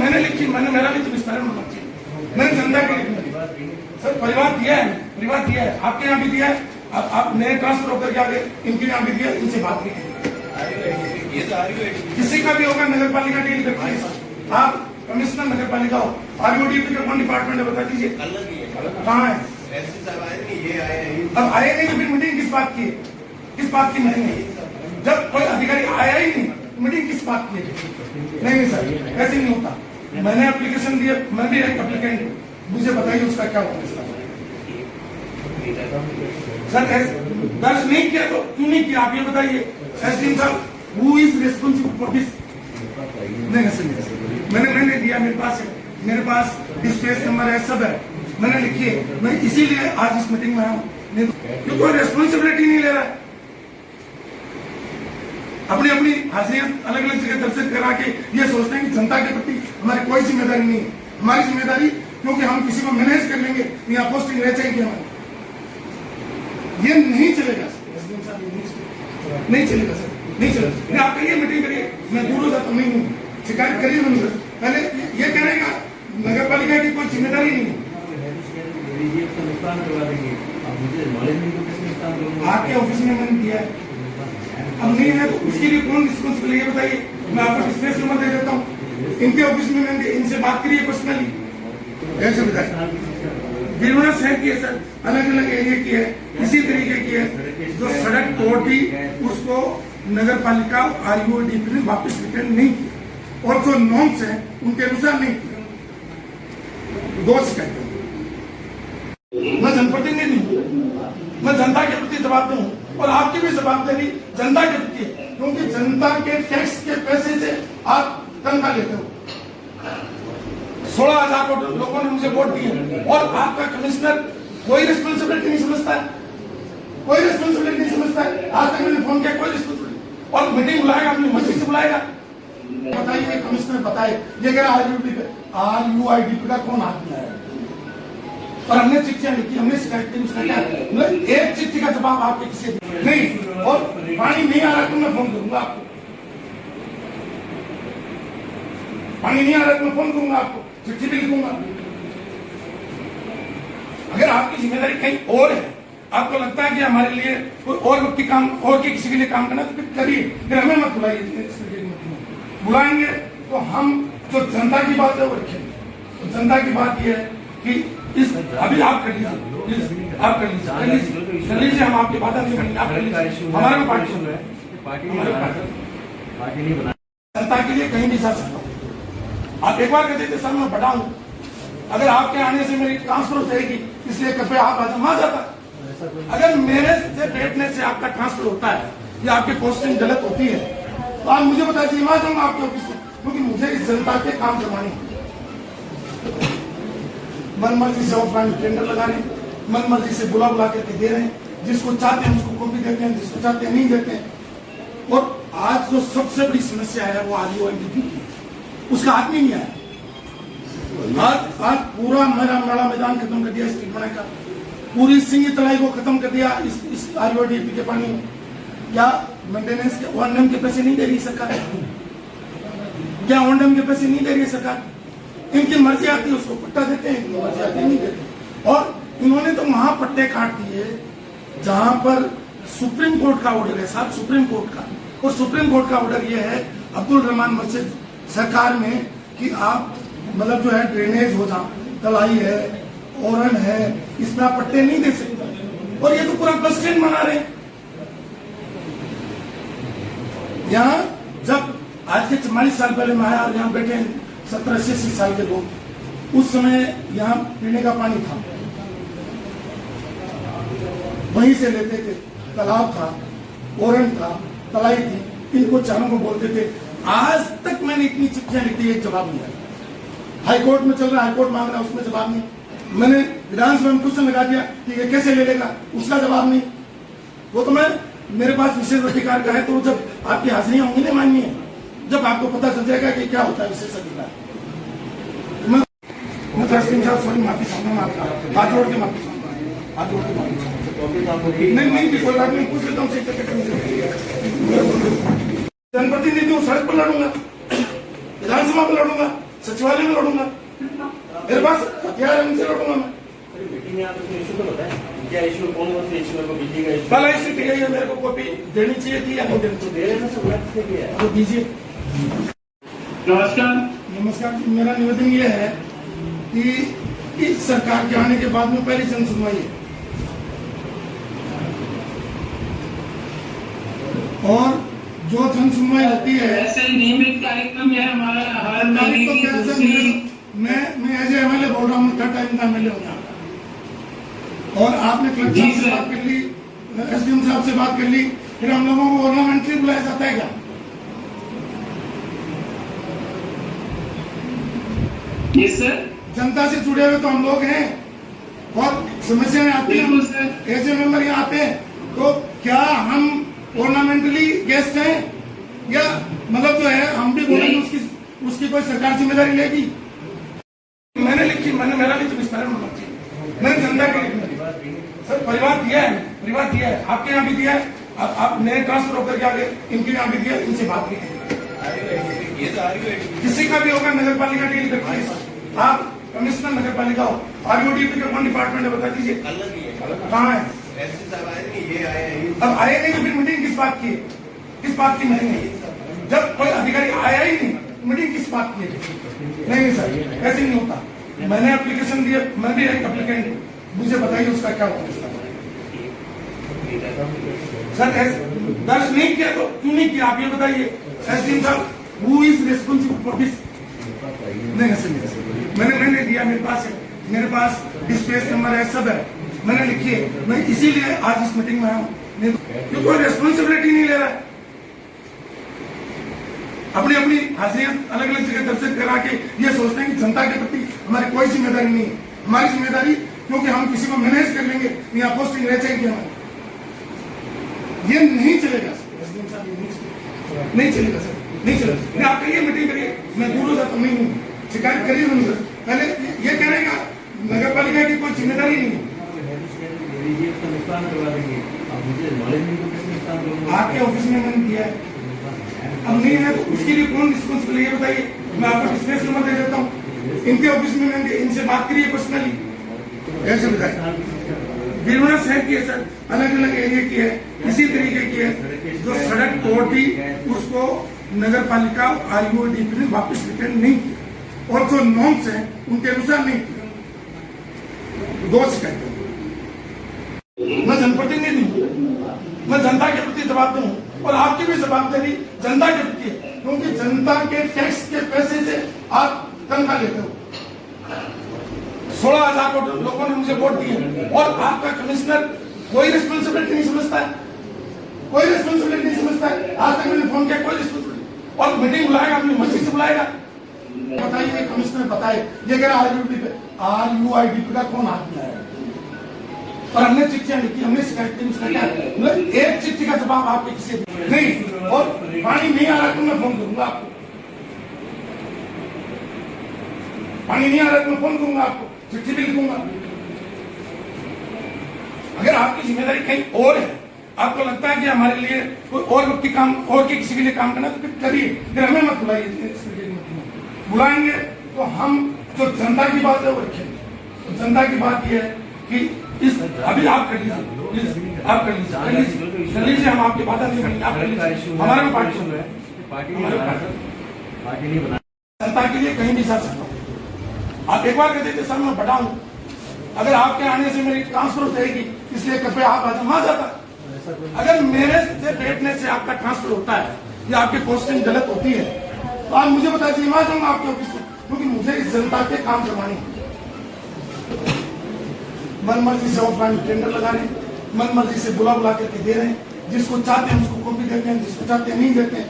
मैंने लिखी, मैंने मेरा भी तो विस्तारण होना चाहिए, मैंने जनता के लिए सर परिवार दिया है, परिवार दिया है, आपके यहाँ भी दिया है, आप नए ट्रांसफर होकर के आ गए, इनके यहाँ भी दिया, इनसे बात की किसी का भी होगा नगर पालिका डील करती है, आप कमिश्नर नगर पालिका हो, आरयूडीपी का कौन डिपार्टमेंट है बता दीजिए, कहाँ है? अब आए नहीं तो फिर मीटिंग किस बात की है? किस बात की मीटिंग है? जब कोई अधिकारी आया ही नहीं तो मीटिंग किस बात की है? नहीं सर, ऐसे नहीं होता। मैंने एप्लीकेशन दिया, मैं भी एक एप्लीकेंट हूँ, मुझे बताइए उसका क्या होगा सर। दर्ज नहीं किया तो क्यों नहीं किया आप ये बताइए। एसडीएम साहब who is responsible for this? नहीं सर, मैंने दिया, मेरे पास डिस्प्लेस नंबर है, सब है, मैंने लिखी है, मैं इसीलिए आज इस मीटिंग में आया हूँ, नहीं कोई रेस्पॉन्सिबिलिटी नहीं ले रहा है, अपनी अपनी हाजिरियां अलग अलग जगह दर्शन करा के ये सोचते हैं कि जनता के प्रति हमारी कोई जिम्मेदारी नहीं है। हमारी जिम्मेदारी क्योंकि हम किसी को मैनेज कर लेंगे, यहाँ पोस्टिंग रह जाएगी हमारी, ये नहीं चलेगा सर, नहीं चलेगा सर, नहीं चलेगा। आप करिए मीटिंग करिए, मैं दूर हो जाता नहीं हूँ, शिकायत करिए मैंने सर, पहले ये करेगा नगर पालिका की कोई जिम्मेदारी नहीं है। आपके ऑफिस में मैंने दिया है, अब नहीं है तो उसके लिए कौन रिस्पॉन्सिबल है बताइए। मैं आपको डिस्प्लेस नंबर दे देता हूँ, इनके ऑफिस में मैंने इनसे बात करिए पर्सनली, ऐसे बताइए। गिरवना शहर की है सर, अलग अलग एरिया की है, इसी तरीके की है, जो सड़क तोड़ दी उसको नगर पालिका आरयूडीपी ने वापस रिटर्न नहीं किया और जो नॉर्म्स है उनके अनुसार नहीं किया। दो शिकायतें, मैं जनप्रतिनिधि हूँ, मैं जनता के प्रति जवाबदेह हूँ और आपकी भी जवाबदेही जनता के प्रति है, क्योंकि जनता के टैक्स के पैसे से आप तनख्वाह लेते हो। 16,000 लोगों ने मुझे वोट दिए और आपका कमिश्नर कोई रिस्पॉन्सिबिलिटी नहीं समझता है, कोई रिस्पॉन्सिबिलिटी नहीं समझता है। आज तक मैंने फोन किया, कोई रिस्पॉन्सिबिलिटी, और मीटिंग बुलाएगा अपनी मर्जी से बुलाएगा। बताइए कमिश्नर बताए, ये कह रहा आरयूआईडीपी का कौन आदमी है? और हमने चिट्ठियां लिखी, हमने शिकायत की, उसका क्या मतलब एक चिट्ठी का जवाब आपके किसी नहीं, और पानी नहीं आ रहा तो मैं फोन करूंगा आपको, पानी नहीं आ रहा तो मैं फोन करूंगा आपको, चिट्ठी भी लिखूंगा। अगर आपकी जिम्मेदारी कहीं और है, आपको लगता है कि हमारे लिए कोई और व्यक्ति काम और के किसी के लिए काम करना तो फिर करिए, फिर हमें मत बुलाइए। बुलाएंगे तो हम जो जनता की बात है वो रखेंगे। तो जनता की बात यह है कि इस अभी आप कर लीजिए, आप कर लीजिए, हम आपकी बात नहीं करेंगे, आप कर लीजिए। हमारे में पार्टी सुन रहे हैं, जनता के लिए कहीं भी जा सकता हूँ। आप एक बार कहते थे सर मैं बढ़ाऊं, अगर आपके आने से मेरी ट्रांसफर हो जाएगी इसलिए कृपया आप आ जाता। अगर मेरे से बैठने से आपका ट्रांसफर होता है या आपकी पोस्टिंग गलत होती है तो आप मुझे बता दीजिए, मैं आ जाऊंगा आपके ऑफिस में, क्योंकि मुझे इस जनता के काम करवाने हैं। मन मर्जी से ऑफलाइन टेंडर लगा रहे हैं, मन मर्जी से बुला करके दे रहे हैं, जिसको चाहते हैं उसको कॉपी देते हैं, जिसको चाहते हैं नहीं देते हैं। और आज जो सबसे बड़ी समस्या है वो आरयूआईडीपी की, उसका आदमी नहीं आया। आज पूरा मेरा मैदान खत्म कर दिया स्ट्रीट बनाने का, पूरी सिंगी तलाई को खत्म कर दिया इस आरयूआईडीपी के पानी में। क्या मेंटेनेंस के ओएनएम के पैसे नहीं दे रही सरकार? क्या ओएनएम के पैसे नहीं दे रही सरकार? इनकी मर्जी आती है उसको पट्टा देते हैं, इनकी मर्जी आती नहीं देते। और इन्होंने तो वहां पट्टे काट दिए जहां पर सुप्रीम कोर्ट का ऑर्डर है साहब, सुप्रीम कोर्ट का। और सुप्रीम कोर्ट का ऑर्डर ये है अब्दुल रहमान मस्जिद सरकार में कि आप मतलब जो है ड्रेनेज हो जाओ, तलाई है, ओरन है, इसमें आप पट्टे नहीं दे सकते। और ये तो पूरा बस स्टैंड बना रहे हैं। यहाँ जब आज के 44 साल पहले मैं आया और यहाँ बैठे 70-80 साल के लोग, उस समय यहाँ पीने का पानी था, वहीं से लेते थे, तालाब था, ओरन था, तलाई थी, इनको चारों को बोलते थे। आज तक मैंने इतनी चिट्ठियां लिखी, एक जवाब नहीं आया। हाईकोर्ट में चल रहा है, हाईकोर्ट मांग रहा है, उसमें जवाब नहीं। मैंने विधानसभा में क्वेश्चन लगा दिया कि ये कैसे ले लेगा, उसका जवाब नहीं। वो तो मैं मेरे पास विशेष अधिकार का है, तो जब आपकी हाजिरियां होंगी ना माननी है, जब आपको पता चल जाएगा कि क्या होता है विशेष अधिकार। मैं ट्रस्टी साहब सॉरी माफी चाहूंगा, आपका हाथ जोड़ के माफी चाहूंगा, हाथ जोड़ के माफी चाहूंगा। नहीं कोई बात नहीं, पूछ लेता हूँ। जनप्रतिनिधि हूँ, सड़क पर लड़ूंगा, विधानसभा पर लड़ूंगा, सचिवालय में लड़ूंगा, मेरे पास हथियार है, उनसे लड़ूंगा मैं। मीटिंग में आप उसमें इशू तो बताएं, क्या इशू, कौन कौन से इशू है, बिजली का इशू, कल इशू दी गई है, मेरे को कॉपी देनी चाहिए थी या नहीं देनी चाहिए? दे रहे हैं, सब लक्ष्य से किया है। तो दीजिए। नमस्कार। नमस्कार। मेरा निवेदन ये है कि इस सरकार के आने के बाद में पहली जन सुनवाई है और जो जन सुनवाई होती है ऐसे ही नियमित कार्यक्रम है हमारा हर महीने तो की कैसे दूसरी। मैं एज एमएलए बोल रहा हूँ, थर्ड टाइम का एमएलए हूँ यहाँ का। और आपने कलेक्टर जी साहब से सर। बात कर ली, एसडीएम साहब से बात कर ली, फिर हम लोगों को ऑर्नामेंटली बुलाया जाता है क्या? यस सर, जनता से जुड़े हुए तो हम लोग हैं और समस्याएं आती बिल्कुल हैं, सर। ऐसे मेंबर यहाँ आते हैं, तो क्या हम ऑर्नामेंटली गेस्ट हैं या मतलब जो है हम भी बोलेंगे उसकी कोई सरकार जिम्मेदारी लेगी? मैंने लिखी, मेरा भी तो विस्तारण होना चाहिए, मैंने जनता के लिए सर परिवार दिया है, आपके यहाँ भी दिया है, आप नए ट्रांसफर होकर के आगे इनके यहाँ भी दिया, इनसे बात की किसी का भी होगा नगर पालिका डील करती है, आप कमिश्नर नगर पालिका हो, आरयूडीपी का कौन डिपार्टमेंट है बता दीजिए, कहाँ है? अब आए नहीं तो फिर मीटिंग किस बात की है? किस बात की मीटिंग है? जब कोई अधिकारी आया ही नहीं, मीटिंग किस बात की है? नहीं सर, ऐसे नहीं होता। मैंने एप्लीकेशन दिया, मैं भी एक एप्लीकेंट हूँ, मुझे बताइए उसका क्या होगा? सर दर्ज नहीं किया तो क्यों नहीं किया, आप ये बताइए। एसडीएम साहब, who is responsible for this? नहीं सर, मैंने दिया, मेरे पास डिस्पेच नंबर है, सब है, मैंने लिखी है, मैं इसीलिए आज इस मीटिंग में आया हूँ, नहीं कोई रेस्पॉन्सिबिलिटी नहीं ले रहा है, अपनी हाजिरियत अलग अलग जगह दर्ज करा के ये सोचते हैं कि जनता के प्रति हमारी कोई जिम्मेदारी नहीं है। हमारी जिम्मेदारी, क्योंकि हम किसी को मैनेज कर लेंगे, यहाँ पोस्टिंग रह जाएगी हमारी, ये नहीं चलेगा सर, एसडीएम साहब ये नहीं चलेगा सर, नहीं चलेगा। आप कहिए मीटिंग करिए, मैं दूर हो जाता नहीं हूँ, शिकायत करिए मुझे, पहले ये करेगा नगर पालिका की कोई जिम्मेदारी नहीं है। आपके ऑफिस में मैंने दिया है, अब नहीं है तो उसके लिए कौन रिस्पॉन्सिबल है ये बताइए, मैं आपको डिस्प्लेस नंबर दे देता हूँ, इनके ऑफिस में मैंने इनसे बात करिए पर्सनली, ऐसे बताइए। गिरवना शहर की है सर, अलग अलग एरिया की है, इसी तरीके की है, जो सड़क तोड़ दी उसको नगर पालिका आरयूडीपी ने वापस रिटर्न नहीं किया और जो नॉर्म्स हैं उनके अनुसार नहीं किया। दो शिकायत, मैं जनप्रतिनिधि हूँ, मैं जनता के प्रति जवाबदेह हूँ और आपकी भी जवाबदेही जनता के प्रति है, क्योंकि जनता के टैक्स के पैसे से आप तनख्वाह लेते हो। 16,000 लोगों ने मुझे वोट दिए और आपका कमिश्नर कोई रिस्पॉन्सिबिलिटी नहीं समझता है, कोई रिस्पॉन्सिबिलिटी नहीं समझता है। आज तक मैंने फोन किया, कोई रिस्पॉन्सिबिलिटी, और मीटिंग बुलाएगा अपनी मर्जी से बुलाएगा। बताइए कमिश्नर बताए, ये कह रहा आरयूआईडीपी का कौन हाथ में है? और हमने चिट्ठियां लिखी, हमने शिकायत की, उसका क्या मतलब एक चिट्ठी का जवाब आपके किसी नहीं, और पानी नहीं आ रहा तो मैं फोन करूंगा आपको, पानी नहीं आ रहा तो मैं फोन करूंगा आपको, चिट्ठी भी लिखूंगा। अगर आपकी जिम्मेदारी कहीं और है, आपको लगता है कि हमारे लिए कोई और व्यक्ति काम और के किसी के लिए काम करना, तो फिर करिए, फिर हमें मत बुलाइए। बुलाएंगे तो हम जो जनता की बात है वो रखेंगे। तो जनता की बात यह है कि इस अभी आप कर लीजिए, आप कर लीजिए, हम आपकी बात नहीं करेंगे, आप कर लीजिए। हमारे में पार्टी सुन रहे हैं, पार्टी नहीं बना, जनता के लिए कहीं भी जा सकता हूँ। आप एक बार कहते थे सर मैं बड़ा हूँ, अगर आपके आने से मेरी ट्रांसफर हो जाएगी इसलिए कृपया आप आ जाओ, वहां जाता। अगर मेरे से बैठने से आपका ट्रांसफर होता है या आपकी पोस्टिंग गलत होती है तो आप मुझे बता दीजिए, वहां जाऊंगा आपके ऑफिस में, क्योंकि मुझे इस जनता के काम करवाने हैं। मन मर्जी से ऑफलाइन टेंडर लगा रहे हैं, मन मर्जी से बुला करके दे रहे हैं, जिसको चाहते हैं उसको कॉपी देते हैं, जिसको चाहते हैं नहीं देते हैं।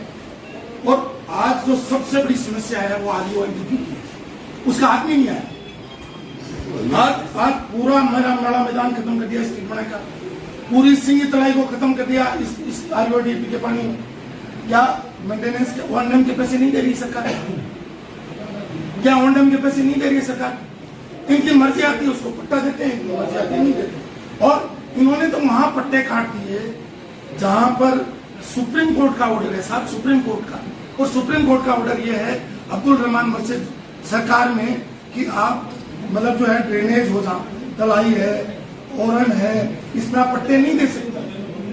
और आज जो सबसे बड़ी समस्या है वो आरयूआईडीपी की है, उसका हाथ में नहीं आया। आज पूरा मेरा मैदान खत्म कर दिया स्ट्रीट बनाने का, पूरी सिंह तलाई को खत्म कर दिया इस आरयूआईडीपी के पानी में। क्या मेंटेनेंस के ओएनएम के पैसे नहीं दे रही सरकार? क्या ओएनएम के पैसे नहीं दे रही है सरकार? इनकी मर्जी आती है उसको पट्टा देते हैं, इनकी मर्जी आती है नहीं देते। और इन्होंने तो वहां पट्टे काट दिए जहां पर सुप्रीम कोर्ट का ऑर्डर है साहब, सुप्रीम कोर्ट का। और सुप्रीम कोर्ट का ऑर्डर यह है अब्दुल रहमान मस्जिद सरकार में कि आप मतलब जो है ड्रेनेज हो जहाँ तलाई है ओरन है इसमें आप पट्टे नहीं दे सकते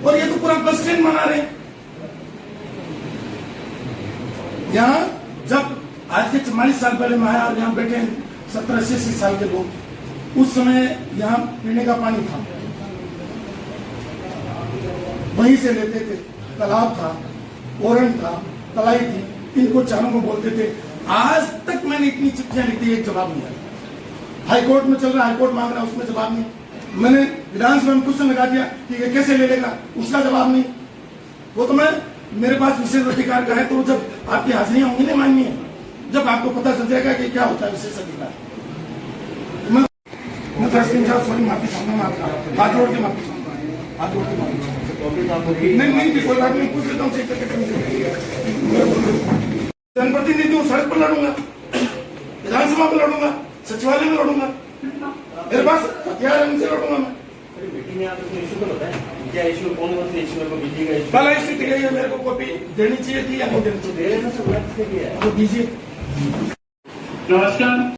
और ये तो पूरा बस स्टैंड बना रहे हैं। यहाँ जब आज के 44 साल पहले मैं आया और यहाँ बैठे 70-80 साल के लोग, उस समय यहाँ पीने का पानी था, वहीं से लेते थे, तालाब था, ओरन था, तलाई थी, इनको चारों को बोलते थे। आज तक मैंने इतनी चिट्ठियां लिखी, एक जवाब नहीं आया। हाईकोर्ट में चल रहा, हाईकोर्ट मांग रहा, उसमें जवाब नहीं। मैंने विधानसभा में क्वेश्चन लगा दिया कि ये कैसे ले लेगा, उसका जवाब नहीं। वो तो मैं मेरे पास विशेष अधिकार का है, तो जब आपकी हाजिरियां होंगी नहीं माननी है, जब आपको पता चल जाएगा कि क्या होता है विशेष अधिकार। मैं सॉरी माफी चाहूंगा, मैं आपका हाथ जोड़ के माफी चाहूंगा, हाथ जोड़ के माफी चाहूंगा। नहीं कोई बात नहीं, पूछ लेता हूँ, जनप्रतिनिधि हूँ, सड़क पर लड़ूंगा, विधानसभा पर लड़ूंगा, सचिवालय में लड़ूंगा, मेरे पास हथियार है, उनसे लड़ूंगा मैं। मीटिंग में आप उसमें इशू को बताएं, क्या इशू, कौन कौन से इशू को बिजली का इशू? पहला इशू तो यही है, मेरे को कॉपी देनी चाहिए थी या नहीं देनी चाहिए, दे रहे थे, सब किया है तो दीजिए। नमस्कार।